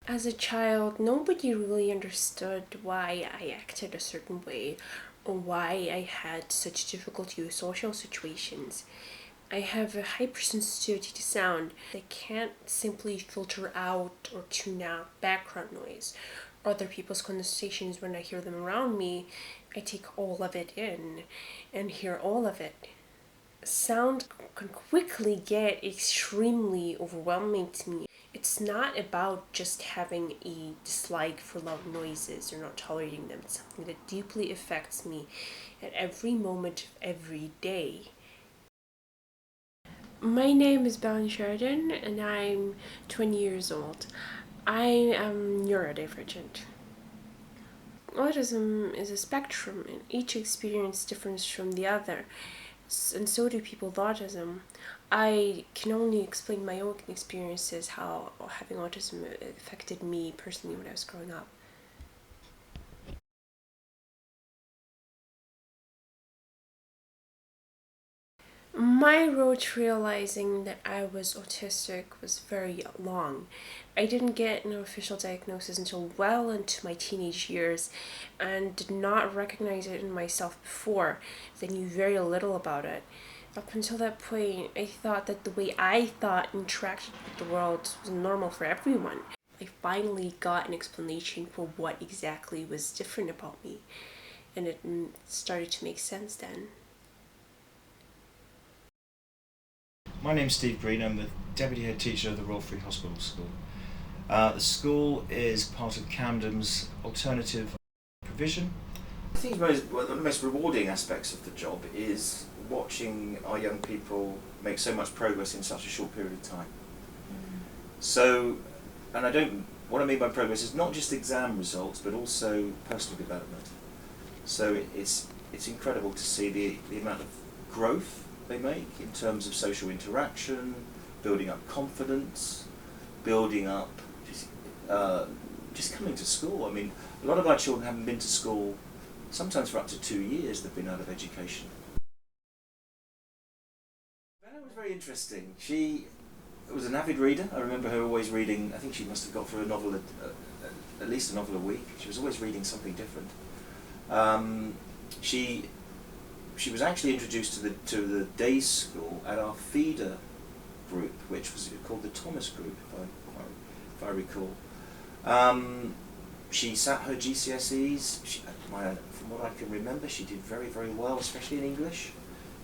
As a child, nobody really understood why I acted a certain way or why I had such difficulty with social situations. I have a hypersensitivity to sound. I can't simply filter out or tune out background noise. Other people's conversations, when I hear them around me, I take all of it in and hear all of it. Sound can quickly get extremely overwhelming to me. It's not about just having a dislike for loud noises or not tolerating them. It's something that deeply affects me at every moment of every day. My name is Belen Sheridan and I'm 20 years old. I am neurodivergent. Autism is a spectrum and each experience differs from the other, and so do people with autism. I can only explain my own experiences, how having autism affected me personally when I was growing up. My road to realizing that I was autistic was very long. I didn't get an official diagnosis until well into my teenage years and did not recognize it in myself before. I knew very little about it. Up until that point, I thought that the way I thought and interacted with the world was normal for everyone. I finally got an explanation for what exactly was different about me, and it started to make sense then. My name's Steve Green. I'm the Deputy Head Teacher of the Royal Free Hospital School. The school is part of Camden's alternative provision. I think one of the most rewarding aspects of the job is watching our young people make so much progress in such a short period of time. So, and what I mean by progress is not just exam results, but also personal development. So it's incredible to see the amount of growth they make in terms of social interaction, building up confidence, building up just coming to school. I mean, a lot of our children haven't been to school, sometimes for up to 2 years they've been out of education. Bella was very interesting. She was an avid reader. I remember her always reading, I think she must have got through a novel, at least a novel a week. She was always reading something different. She was actually introduced to the day school at our feeder group, which was called the Thomas Group, if I recall. She sat her GCSEs. From what I can remember, she did very, very well, especially in English.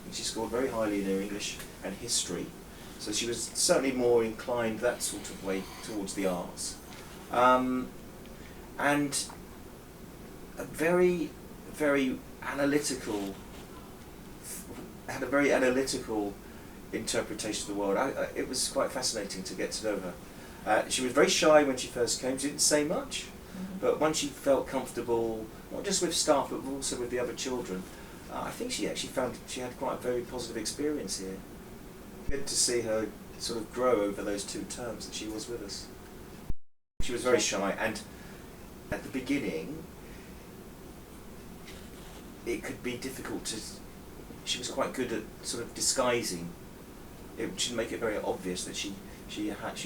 And she scored very highly in her English and history. So she was certainly more inclined that sort of way towards the arts. And a very, very analytical, had a very analytical interpretation of the world. It was quite fascinating to get to know her. She was very shy when she first came. She didn't say much, but once she felt comfortable, not just with staff but also with the other children, I think she actually found she had quite a very positive experience here. Good to see her sort of grow over those 2 terms that she was with us. She was very shy, and at the beginning it could be difficult to. She was quite good at sort of disguising. It should make it very obvious that she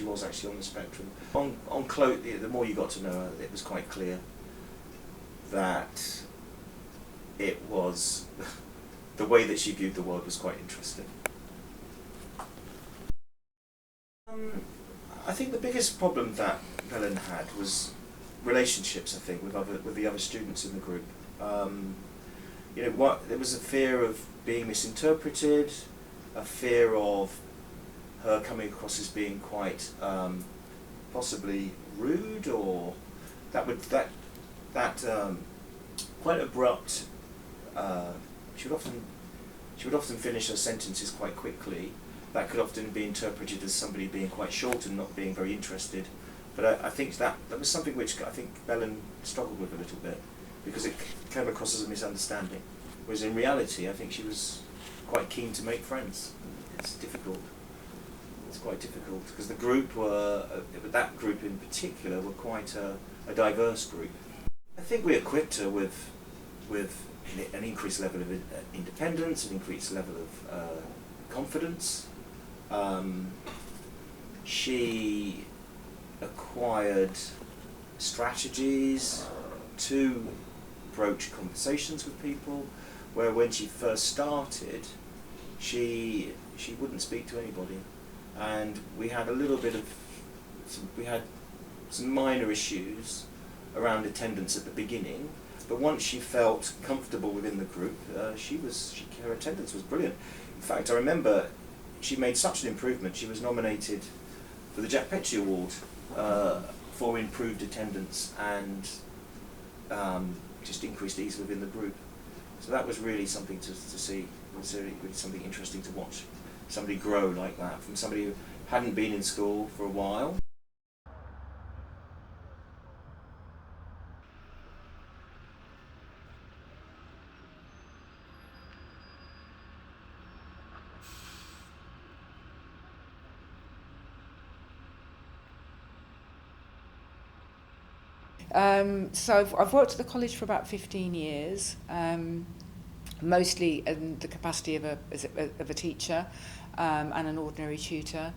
was actually on the spectrum. On Chloe, the more you got to know her, it was quite clear that it was the way that she viewed the world was quite interesting. I think the biggest problem that Helen had was relationships. I think with the other students in the group. There was a fear of being misinterpreted, a fear of her coming across as being quite possibly rude, or quite abrupt. She would often finish her sentences quite quickly. That could often be interpreted as somebody being quite short and not being very interested. But I think that was something which I think Belen struggled with a little bit, because it came across as a misunderstanding. Whereas in reality, I think she was quite keen to make friends. It's difficult. It's quite difficult because the group that group in particular were quite a diverse group. I think we equipped her with an increased level of independence, an increased level of confidence. She acquired strategies to broach conversations with people, where when she first started, she wouldn't speak to anybody, and we had some minor issues around attendance at the beginning, but once she felt comfortable within the group, her attendance was brilliant. In fact, I remember she made such an improvement. She was nominated for the Jack Petchey Award for improved attendance and just increased ease within the group. So that was really something to see. It was really something interesting to watch somebody grow like that, from somebody who hadn't been in school for a while. So I've worked at the college for about 15 years, mostly in the capacity of a teacher and an ordinary tutor.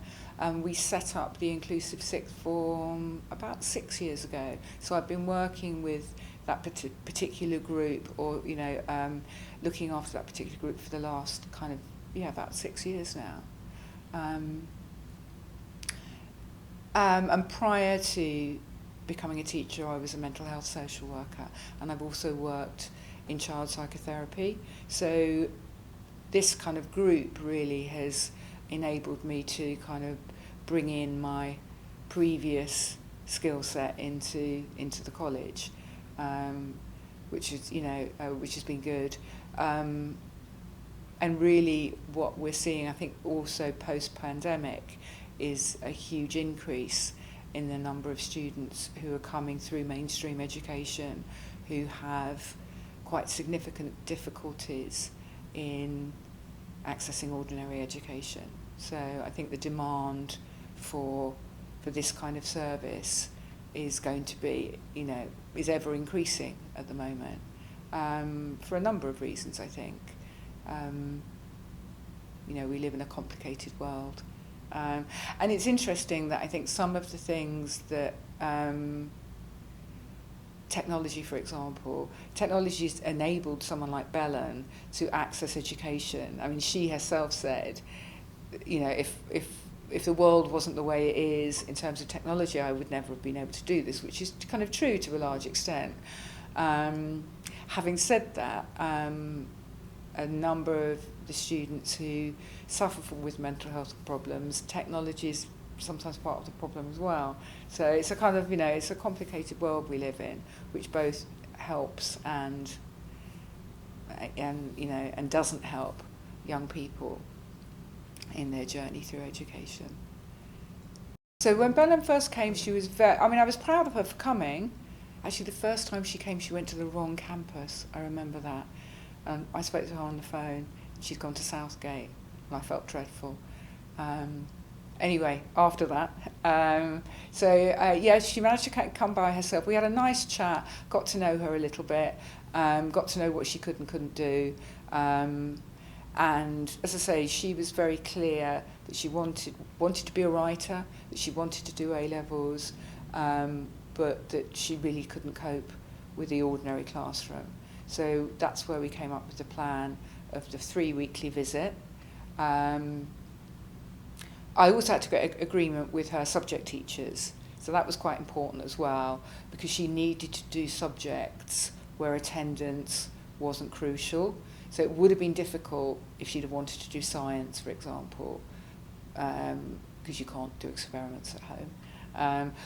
We set up the Inclusive Sixth Form about 6 years ago. So I've been working with that particular group, or looking after that particular group for the last about 6 years now. And prior to becoming a teacher, I was a mental health social worker, and I've also worked in child psychotherapy. So this kind of group really has enabled me to kind of bring in my previous skill set into the college, which has been good. And really what we're seeing, I think also post-pandemic, is a huge increase in the number of students who are coming through mainstream education who have quite significant difficulties in accessing ordinary education. So I think the demand for this kind of service is going to be, is ever increasing at the moment, for a number of reasons, I think. We live in a complicated world. And it's interesting that I think some of the things that technology, for example, technology's enabled someone like Belen to access education. I mean, she herself said, if the world wasn't the way it is in terms of technology, I would never have been able to do this, which is kind of true to a large extent. Having said that, a number of the students who suffer with mental health problems, technology is sometimes part of the problem as well. So it's a kind of, it's a complicated world we live in, which both helps and doesn't help young people in their journey through education. So when Belen first came, she was I was proud of her for coming. Actually, the first time she came, she went to the wrong campus. I remember that. I spoke to her on the phone. She'd gone to Southgate, and I felt dreadful. Anyway, after that, she managed to come by herself. We had a nice chat, got to know her a little bit, got to know what she could and couldn't do. And as I say, she was very clear that she wanted to be a writer, that she wanted to do A-levels, but that she really couldn't cope with the ordinary classroom. So that's where we came up with the plan of the 3 weekly visit. I also had to get agreement with her subject teachers. So that was quite important as well, because she needed to do subjects where attendance wasn't crucial. So it would have been difficult if she'd have wanted to do science, for example, because you can't do experiments at home.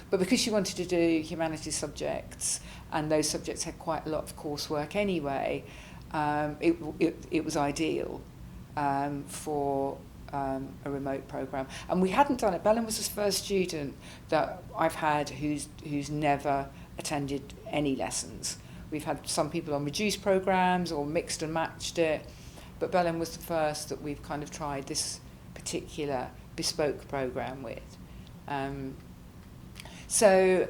But because she wanted to do humanities subjects, and those subjects had quite a lot of coursework anyway, it was ideal for a remote programme. And we hadn't done it. Belen was the first student that I've had who's never attended any lessons. We've had some people on reduced programmes or mixed and matched it, but Belen was the first that we've kind of tried this particular bespoke programme with. So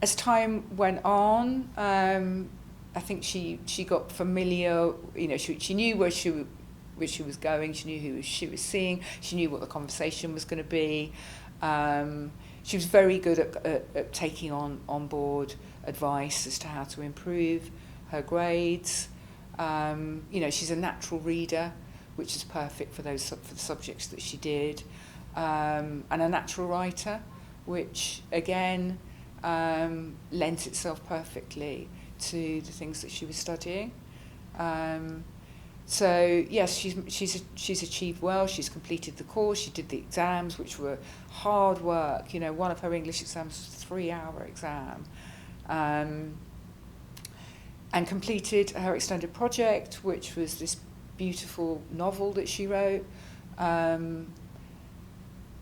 as time went on, I think she got familiar. She knew where she was going. She knew who she was seeing. She knew what the conversation was going to be. she was very good at taking on board advice as to how to improve her grades. She's a natural reader, which is perfect for the subjects that she did, and a natural writer, which again lent itself perfectly to the things that she was studying. So yes, she's achieved well. She's completed the course. She did the exams, which were hard work. One of her English exams was a 3-hour exam, and completed her extended project, which was this beautiful novel that she wrote.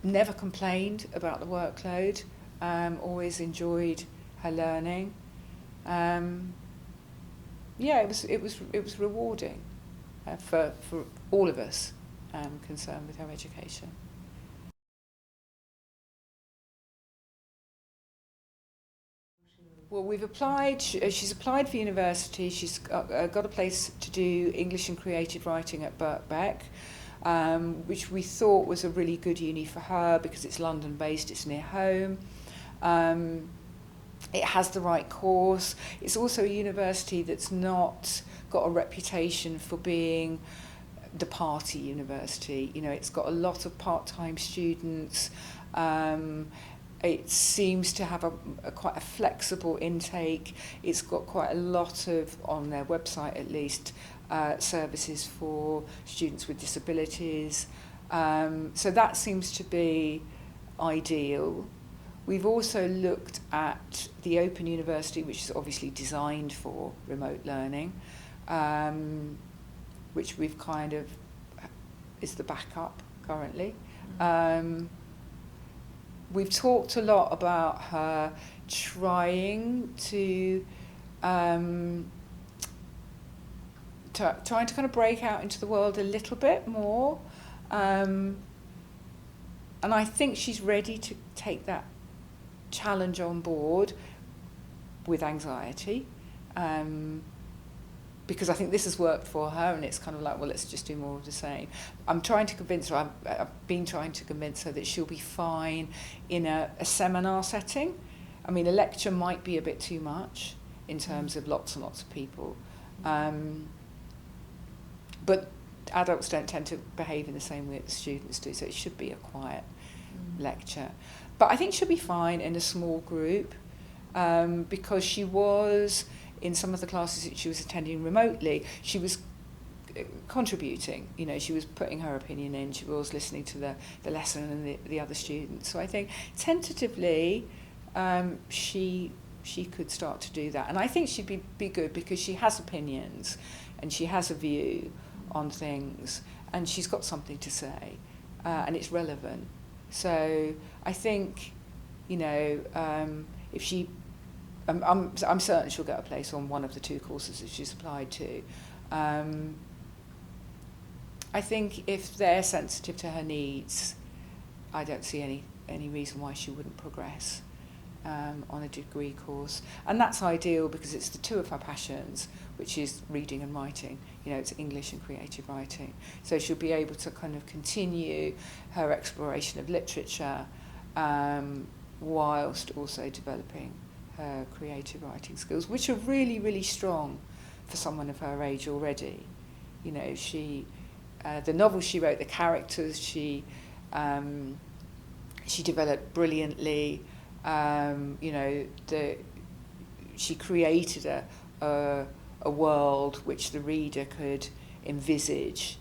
Never complained about the workload. Always enjoyed her learning. It was rewarding for all of us concerned with her education. Well, we've applied. She's applied for university. She's got a place to do English and creative writing at Birkbeck, which we thought was a really good uni for her because it's London-based. It's near home. It has the right course. It's also a university that's not got a reputation for being the party university. It's got a lot of part-time students. It seems to have quite a flexible intake. It's got quite a lot of, on their website at least, services for students with disabilities. So that seems to be ideal. We've also looked at the Open University, which is obviously designed for remote learning, which we've kind of is the backup currently. We've talked a lot about her trying to kind of break out into the world a little bit more, and I think she's ready to take that challenge on board with anxiety, because I think this has worked for her, and it's kind of like, well, let's just do more of the same. I'm trying to convince her, I've been trying to convince her that she'll be fine in a seminar setting. I mean, a lecture might be a bit too much in terms of lots and lots of people. But adults don't tend to behave in the same way that students do, so it should be a quiet lecture. But I think she'll be fine in a small group, because she was, in some of the classes that she was attending remotely, she was contributing. She was putting her opinion in, she was listening to the lesson and the other students. So I think tentatively she could start to do that. And I think she'd be good because she has opinions and she has a view on things and she's got something to say, and it's relevant. So I think, if she, I'm certain she'll get a place on one of the 2 courses that she's applied to. I think if they're sensitive to her needs, I don't see any reason why she wouldn't progress on a degree course. And that's ideal because it's the 2 of her passions, which is reading and writing. It's English and creative writing. So she'll be able to kind of continue her exploration of literature whilst also developing her creative writing skills, which are really, really strong for someone of her age already. She, the novels she wrote, the characters she developed brilliantly. She created a world which the reader could envisage.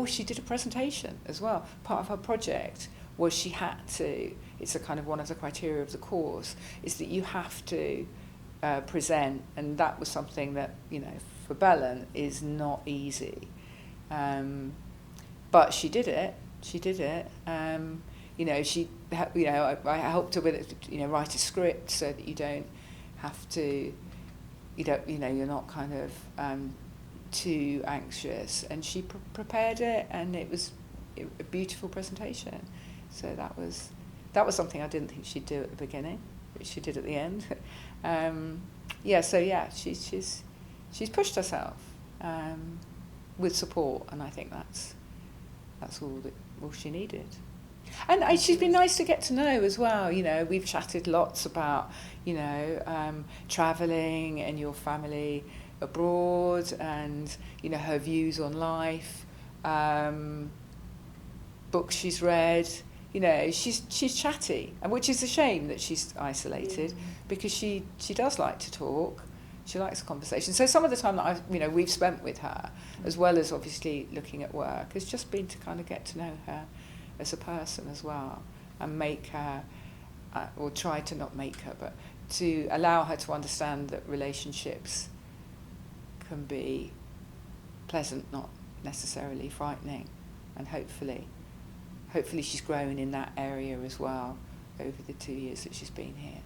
She did a presentation as well. Part of her project was she had to, it's a kind of one of the criteria of the course, is that you have to present, and that was something that, for Belen is not easy. But she did it. I helped her with it, write a script so that you don't have to, you're not kind of too anxious. And she prepared it, and it was a beautiful presentation. So that was something I didn't think she'd do at the beginning, which she did at the end. She's pushed herself with support, and I think that's all she needed. And she's been nice to get to know as well. You know, we've chatted lots about, you know, travelling and your family abroad, and, you know, her views on life, books she's read. You know, she's chatty, and which is a shame that she's isolated, because she does like to talk. She likes conversation. So some of the time that we've spent with her, as well as obviously looking at work, has just been to kind of get to know her as a person as well, and make her, or try to not make her, but to allow her to understand that relationships can be pleasant, not necessarily frightening, and hopefully she's grown in that area as well over the 2 years that she's been here.